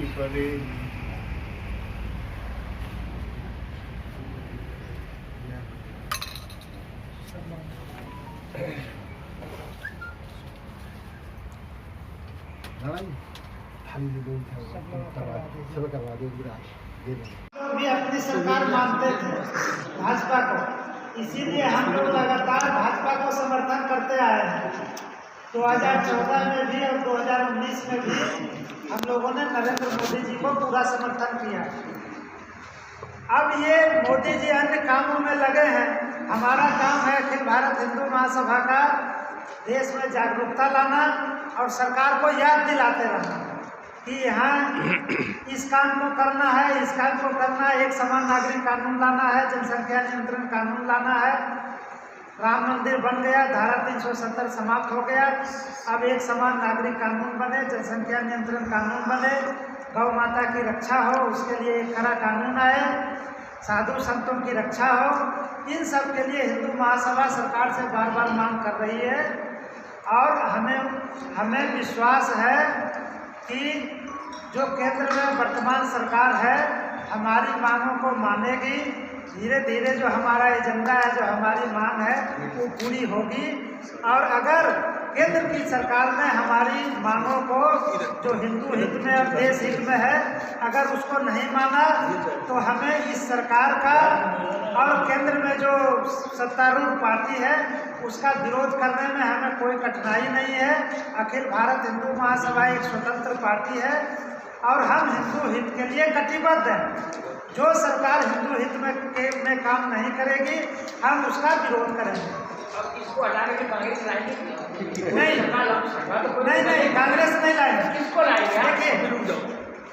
परे सब करवा दो भी अपनी सरकार मानते थे भाजपा को, इसीलिए हम लोग लगातार भाजपा को समर्थन करते आए हैं। 2014 में भी और 2019 में भी हम लोगों ने नरेंद्र मोदी जी को पूरा समर्थन किया। अब ये मोदी जी अन्य कामों में लगे हैं, हमारा काम है अखिल भारत हिंदू महासभा का देश में जागरूकता लाना और सरकार को याद दिलाते रहना कि यहाँ इस काम को करना है, इस काम को करना है। एक समान नागरिक कानून लाना है, जनसंख्या नियंत्रण कानून लाना है। राम मंदिर बन गया, धारा 370 समाप्त हो गया। अब एक समान नागरिक कानून बने, जनसंख्या नियंत्रण कानून बने, गौ माता की रक्षा हो, उसके लिए एक कड़ा कानून आए, साधु संतों की रक्षा हो। इन सब के लिए हिंदू महासभा सरकार से बार बार मांग कर रही है और हमें विश्वास है कि जो केंद्र में वर्तमान सरकार है हमारी मांगों को मानेगी। धीरे धीरे जो हमारा एजेंडा है, जो हमारी मांग है वो पूरी होगी। और अगर केंद्र की सरकार ने हमारी मांगों को जो हिंदू हित में और देश हित में है अगर उसको नहीं माना तो हमें इस सरकार का और केंद्र में जो सत्तारूढ़ पार्टी है उसका विरोध करने में हमें कोई कठिनाई नहीं है। अखिल भारत हिंदू महासभा एक स्वतंत्र पार्टी है और हम हिंदू हित के लिए कटिबद्ध हैं। जो सरकार हिंदू हित में काम नहीं करेगी हम उसका विरोध करेंगे। अब इसको हटाने के कांग्रेस लाएंगे? नहीं, कांग्रेस नहीं लाएंगे। किसको लाएंगे? देखिए,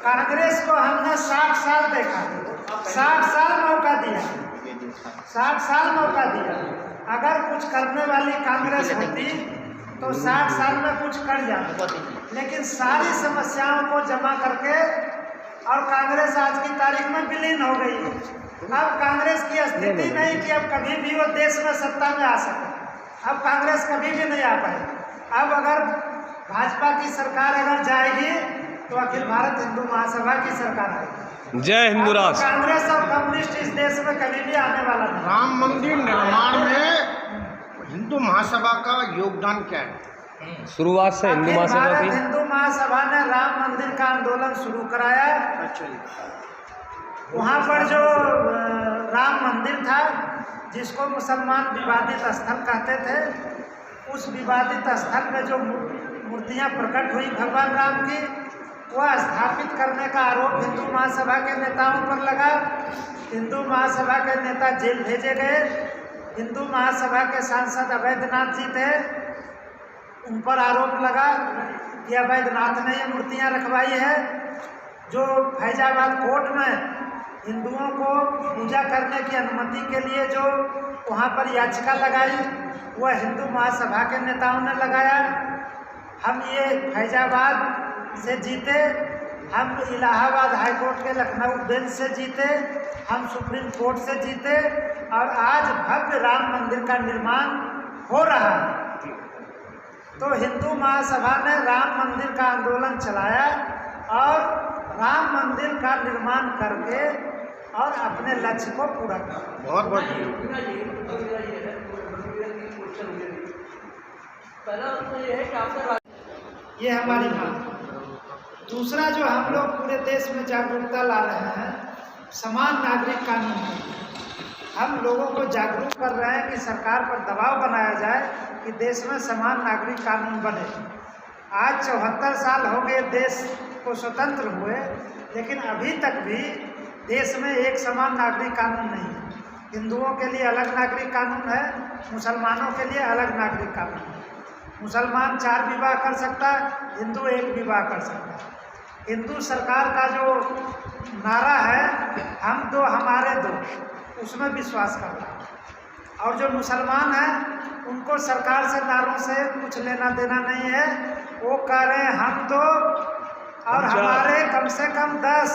कांग्रेस को हमने 60 साल देखा, 60 साल मौका दिया, 60 साल मौका दिया। अगर कुछ करने वाली कांग्रेस होती तो 60 साल में कुछ कर जाती, लेकिन सारी समस्याओं को जमा करके और कांग्रेस आज की तारीख में विलीन हो गई है। अब कांग्रेस की स्थिति नहीं कि अब कभी भी वो देश में सत्ता में आ सके। अब कांग्रेस कभी भी नहीं आ पाए। अब अगर भाजपा की सरकार अगर जाएगी तो अखिल भारत हिंदू महासभा की सरकार आएगी। जय हिंदू राष्ट्र। कांग्रेस और कम्युनिस्ट इस देश में कभी भी आने वाला नहीं। राम मंदिर निर्माण में हिंदू महासभा का योगदान क्या है? शुरुआत से हिंदू महासभा की हिंदू महासभा ने राम मंदिर का आंदोलन शुरू कराया। वहाँ पर जो राम मंदिर था जिसको मुसलमान विवादित स्थल कहते थे, उस विवादित स्थल में जो मूर्तियाँ प्रकट हुई भगवान राम की वह स्थापित करने का आरोप हिंदू महासभा के नेताओं पर लगा। हिंदू महासभा के नेता जेल भेजे गए। हिंदू महासभा के सांसद अवैधनाथ जी थे, उन पर आरोप लगा कि अवैधनाथ ने ये मूर्तियाँ रखवाई है। जो फैजाबाद कोर्ट में हिंदुओं को पूजा करने की अनुमति के लिए जो वहाँ पर याचिका लगाई वह हिंदू महासभा के नेताओं ने लगाया। हम ये फैजाबाद से जीते, हम इलाहाबाद हाई कोर्ट के लखनऊ बेंच से जीते, हम सुप्रीम कोर्ट से जीते और आज भव्य राम मंदिर का निर्माण हो रहा है। तो हिंदू महासभा ने राम मंदिर का आंदोलन चलाया और राम मंदिर का निर्माण करके और अपने लक्ष्य को पूरा किया। बहुत बहुत ये हमारी मांग। दूसरा जो हम लोग पूरे देश में जागरूकता ला रहे हैं, समान नागरिक कानून। हम लोगों को जागरूक कर रहे हैं कि सरकार पर दबाव बनाया जाए कि देश में समान नागरिक कानून बने। आज 74 साल हो गए देश को स्वतंत्र हुए, लेकिन अभी तक भी देश में एक समान नागरिक कानून नहीं है। हिंदुओं के लिए अलग नागरिक कानून है, मुसलमानों के लिए अलग नागरिक कानून है। मुसलमान 4 विवाह कर सकता है, हिंदू 1 विवाह कर सकता है। हिंदू सरकार का जो नारा है हम दो हमारे दो, उसमें विश्वास करता है। और जो मुसलमान हैं उनको सरकार से नारों से कुछ लेना देना नहीं है। वो कह रहे हैं हम दो और हमारे कम से कम 10,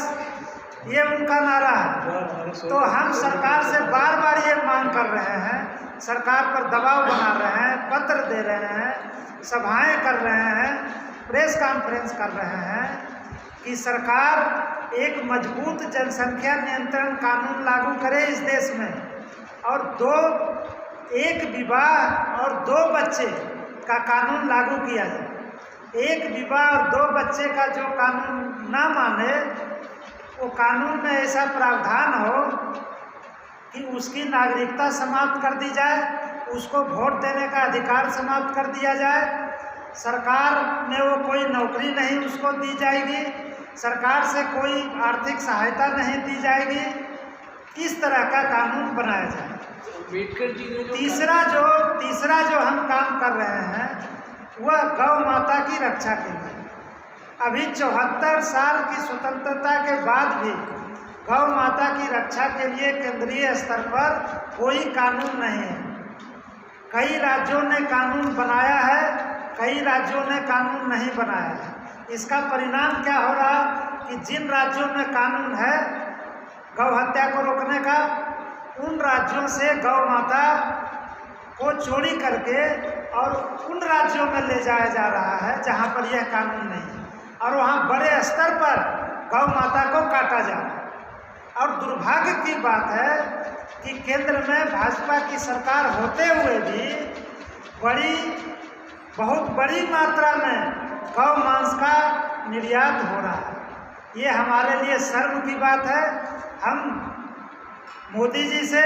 ये उनका नारा है। तो हम सरकार से बार बार ये मांग कर रहे हैं, सरकार पर दबाव बना रहे हैं, पत्र दे रहे हैं, सभाएं कर रहे हैं, प्रेस कॉन्फ्रेंस कर रहे हैं कि सरकार एक मजबूत जनसंख्या नियंत्रण कानून लागू करे इस देश में, और एक विवाह और 2 बच्चे का कानून लागू किया जाए। एक विवाह और 2 बच्चे का जो कानून ना माने, वो कानून में ऐसा प्रावधान हो कि उसकी नागरिकता समाप्त कर दी जाए, उसको वोट देने का अधिकार समाप्त कर दिया जाए, सरकार में वो कोई नौकरी नहीं उसको दी जाएगी, सरकार से कोई आर्थिक सहायता नहीं दी जाएगी। इस तरह का कानून बनाया जाए। अम्बेडकर जी ने तीसरा जो हम काम कर रहे हैं वह गौ माता की रक्षा के लिए। अभी 74 साल की स्वतंत्रता के बाद भी गौ माता की रक्षा के लिए केंद्रीय स्तर पर कोई कानून नहीं है। कई राज्यों ने कानून बनाया है, कई राज्यों ने कानून नहीं बनाया है। इसका परिणाम क्या हो रहा कि जिन राज्यों में कानून है गौ हत्या को रोकने का, उन राज्यों से गौ माता को चोरी करके और उन राज्यों में ले जाया जा रहा है जहां पर यह कानून नहीं है, और वहां बड़े स्तर पर गौ माता को काटा जा रहा है। और दुर्भाग्य की बात है कि केंद्र में भाजपा की सरकार होते हुए भी बहुत बड़ी मात्रा में गौ मांस का निर्यात हो रहा है। ये हमारे लिए शर्म की बात है। हम मोदी जी से,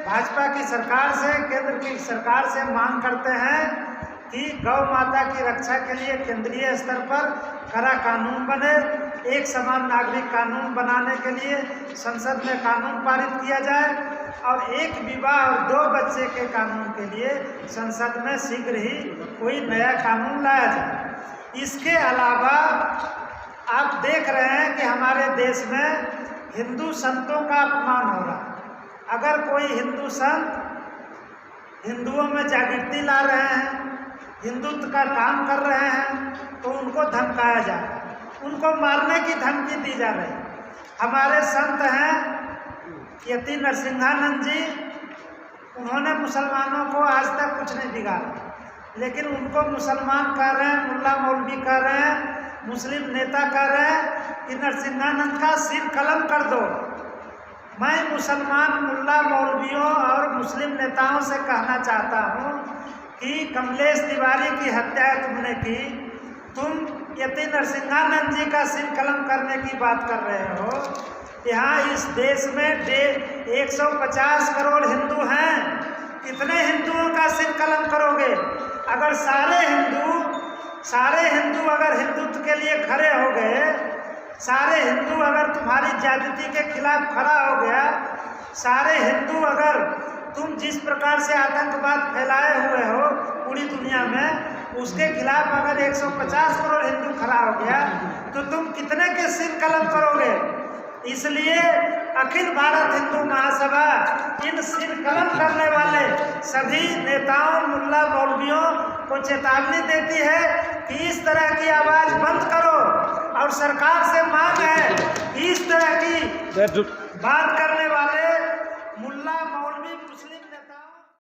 भाजपा की सरकार से, केंद्र की सरकार से मांग करते हैं कि गौ माता की रक्षा के लिए केंद्रीय स्तर पर कड़ा कानून बने। एक समान नागरिक कानून बनाने के लिए संसद में कानून पारित किया जाए, और एक विवाह और 2 बच्चे के कानून के लिए संसद में शीघ्र ही कोई नया कानून लाया जाए। इसके अलावा आप देख रहे हैं कि हमारे देश में हिंदू संतों का अपमान हो रहा है। अगर कोई हिंदू संत हिंदुओं में जागृति ला रहे हैं, हिंदुत्व का काम कर रहे हैं, तो उनको धमकाया जा रहा है, उनको मारने की धमकी दी जा रही है। हमारे संत हैं यति नरसिंहानंद जी, उन्होंने मुसलमानों को आज तक कुछ नहीं बिगाड़ा, लेकिन उनको मुसलमान कह रहे हैं, मुल्ला मौलवी कह रहे हैं, मुस्लिम नेता कह रहे हैं कि नरसिंहानंद का सिर कलम कर दो। मैं मुसलमान मुल्ला मौलवियों और मुस्लिम नेताओं से कहना चाहता हूँ कि कमलेश तिवारी की हत्या तुमने की, तुम यति नरसिंहानंद जी का सिर कलम करने की बात कर रहे हो। यहाँ इस देश में 150 करोड़ हिंदू हैं। कितने हिंदुओं का सिर कलम करोगे? अगर सारे हिंदू अगर हिंदुत्व के लिए खड़े हो गए, सारे हिंदू अगर तुम्हारी जाति के खिलाफ खड़ा हो गया, सारे हिंदू अगर तुम जिस प्रकार से आतंकवाद फैलाए हुए हो पूरी दुनिया में, उसके खिलाफ अगर 150 करोड़ हिंदू खड़ा हो गया, तो तुम कितने के सिर कलम करोगे? इसलिए अखिल भारत हिंदू महासभा इन सिर कलम करने वाले सभी नेताओं, मुल्ला मौलवियों को चेतावनी देती है कि इस तरह की आवाज़ बंद करो, और सरकार से मांग है कि इस तरह की बात करने वाले मुल्ला मौलवी मुस्लिम